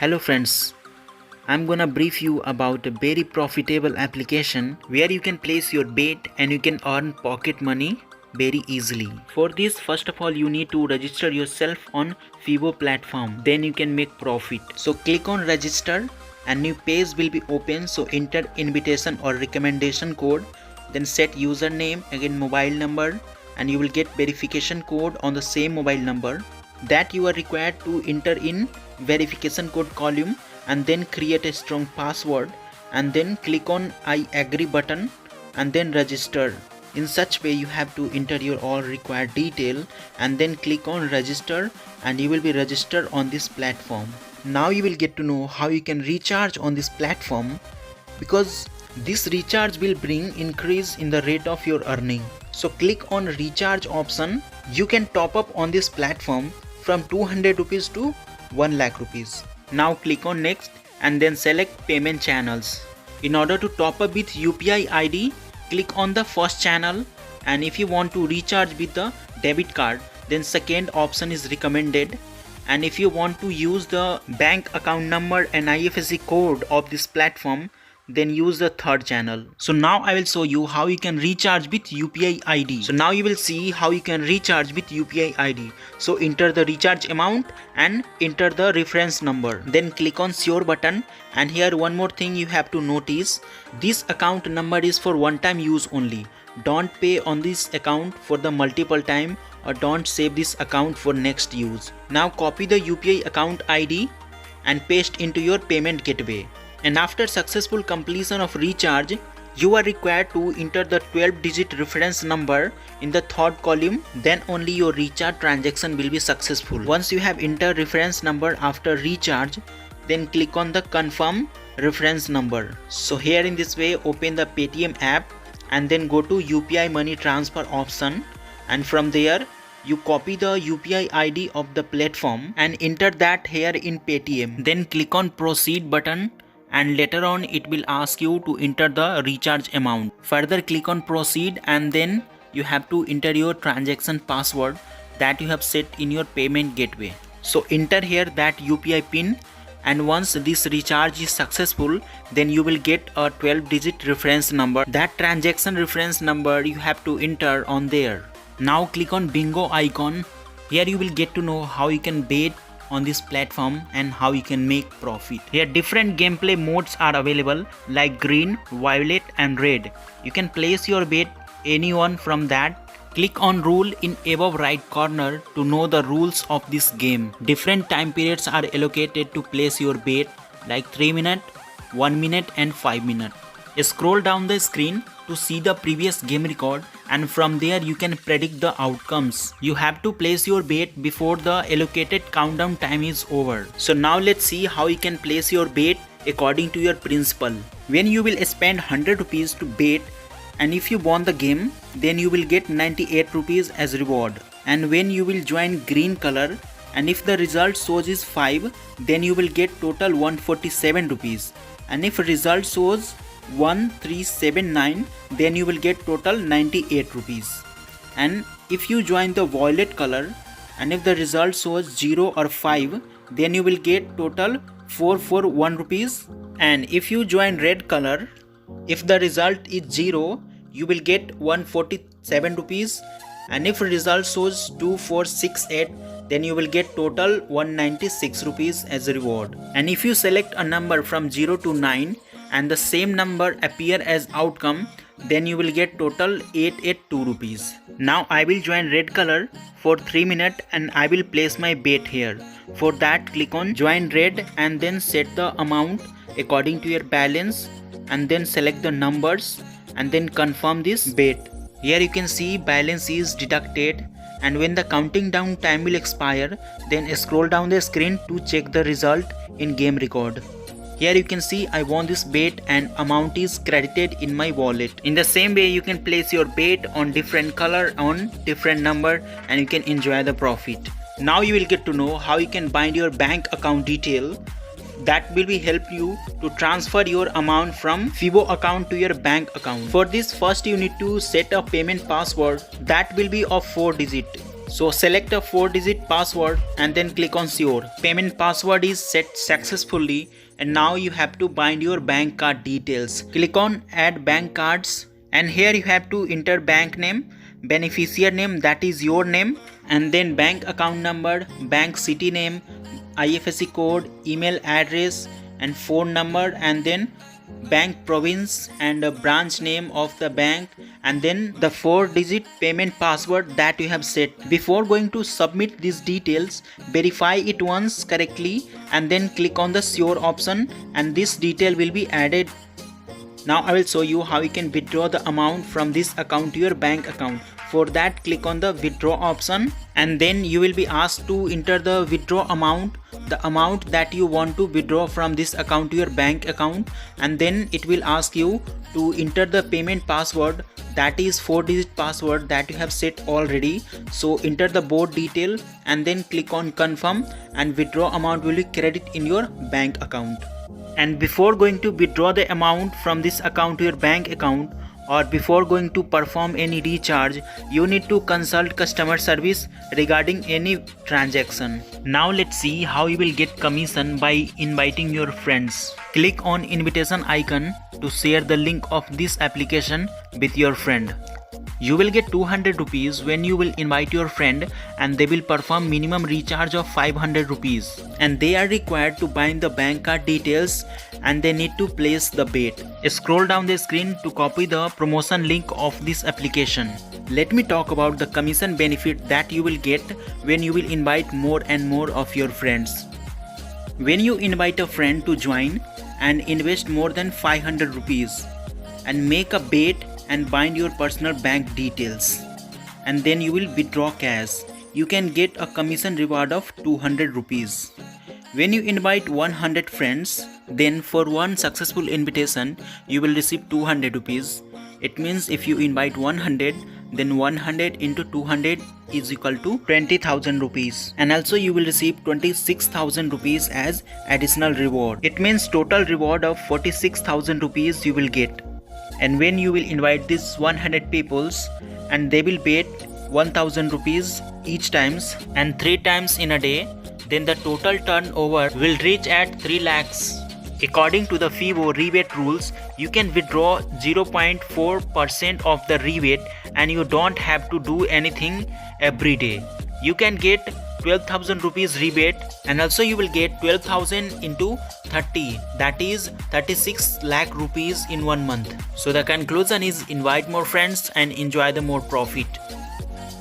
Hello friends, I'm gonna brief you about a very profitable application where you can place your bet and you can earn pocket money very easily. For this, first of all you need to register yourself on Fibo platform, then you can make profit. So click on register and new page will be open. So enter invitation or recommendation code, then set username, again mobile number, and you will get verification code on the same mobile number that you are required to enter in verification code column, and then create a strong password and then click on I agree button and then register. In such way you have to enter your all required detail and then click on register, and you will be registered on this platform. Now you will get to know how you can recharge on this platform, because this recharge will bring increase in the rate of your earning. So click on recharge option. You can top up on this platform from 200 rupees to 1 lakh rupees. Now click on next and then select payment channels. In order to top up with UPI ID, click on the first channel, and if you want to recharge with the debit card, then second option is recommended, and if you want to use the bank account number and IFSC code of this platform, then use the third channel. So now I will show you how you can recharge with UPI ID. So now you will see how you can recharge with UPI ID. So enter the recharge amount and enter the reference number. Then click on sure button, and here one more thing you have to notice. This account number is for one time use only. Don't pay on this account for the multiple time, or don't save this account for next use. Now copy the UPI account ID and paste into your payment gateway. And after successful completion of recharge, you are required to enter the 12-digit reference number in the third column, then only your recharge transaction will be successful. Once you have entered reference number after recharge, then click on the confirm reference number. So here in this way, open the Paytm app and then go to UPI money transfer option, and from there you copy the UPI ID of the platform and enter that here in Paytm. Then click on proceed button, and later on it will ask you to enter the recharge amount. Further click on proceed, and then you have to enter your transaction password that you have set in your payment gateway. So enter here that UPI pin, and once this recharge is successful, then you will get a 12-digit reference number. That transaction reference number you have to enter on there. Now click on bingo icon. Here you will get to know how you can bet on this platform and how you can make profit. Here different gameplay modes are available like green, violet and red. You can place your bet any one from that. Click on rule in above right corner to know the rules of this game. Different time periods are allocated to place your bet, like 3 minutes, 1 minute and 5 minutes. Scroll down the screen to see the previous game record, and from there you can predict the outcomes. You have to place your bet before the allocated countdown time is over. So now let's see how you can place your bet according to your principle. When you will spend 100 rupees to bet, and if you won the game, then you will get 98 rupees as reward. And when you will join green color, and if the result shows is 5, then you will get total 147 rupees. And if result shows 1379, then you will get total 98 rupees. And if you join the violet color, and if the result shows 0 or 5, then you will get total 441 rupees. And if you join red color, if the result is 0, you will get 147 rupees. And if result shows 2468, then you will get total 196 rupees as a reward. And if you select a number from 0 to 9 and the same number appear as outcome, then you will get total 882 rupees. Now I will join red color for 3 minutes and I will place my bet here. For that, click on join red and then set the amount according to your balance, and then select the numbers and then confirm this bet. Here you can see balance is deducted, and when the counting down time will expire, then scroll down the screen to check the result in game record. Here you can see I won this bet and amount is credited in my wallet. In the same way you can place your bet on different color on different number and you can enjoy the profit. Now you will get to know how you can bind your bank account detail. That will be help you to transfer your amount from Fibo account to your bank account. For this, first you need to set a payment password that will be of 4 digits. So select a 4-digit password and then click on sure. Payment password is set successfully, and now you have to bind your bank card details. Click on add bank cards, and here you have to enter bank name, beneficiary name, that is your name, and then bank account number, bank city name, IFSC code, email address and phone number, and then bank province and a branch name of the bank, and then the 4-digit payment password that you have set. Before going to submit these details, verify it once correctly and then click on the sure option, and this detail will be added. Now I will show you how you can withdraw the amount from this account to your bank account. For that, click on the withdraw option, and then you will be asked to enter the withdraw amount, the amount that you want to withdraw from this account to your bank account, and then it will ask you to enter the payment password, that is 4-digit password that you have set already. So enter the board detail and then click on confirm, and withdraw amount will be credited in your bank account. And before going to withdraw the amount from this account to your bank account, or before going to perform any recharge, you need to consult customer service regarding any transaction. Now let's see how you will get commission by inviting your friends. Click on invitation icon to share the link of this application with your friend. You will get 200 rupees when you will invite your friend, and they will perform minimum recharge of 500 rupees. And they are required to bind the bank card details, and they need to place the bet. Scroll down the screen to copy the promotion link of this application. Let me talk about the commission benefit that you will get when you will invite more and more of your friends. When you invite a friend to join and invest more than 500 rupees and make a bet and bind your personal bank details, and then you will withdraw cash, you can get a commission reward of 200 rupees. When you invite 100 friends, then for one successful invitation you will receive 200 rupees. It means if you invite 100, then 100 into 200 is equal to 20,000 rupees, and also you will receive 26,000 rupees as additional reward. It means total reward of 46,000 rupees you will get. And when you will invite these 100 peoples, and they will bet 1,000 rupees each times and 3 times in a day, then the total turnover will reach at 3 lakhs. According to the FIBO rebate rules, you can withdraw 0.4% of the rebate, and you don't have to do anything every day. You can get 12,000 rupees rebate, and also you will get 12,000 into 30, that is 36 lakh rupees in 1 month. So the conclusion is invite more friends and enjoy the more profit.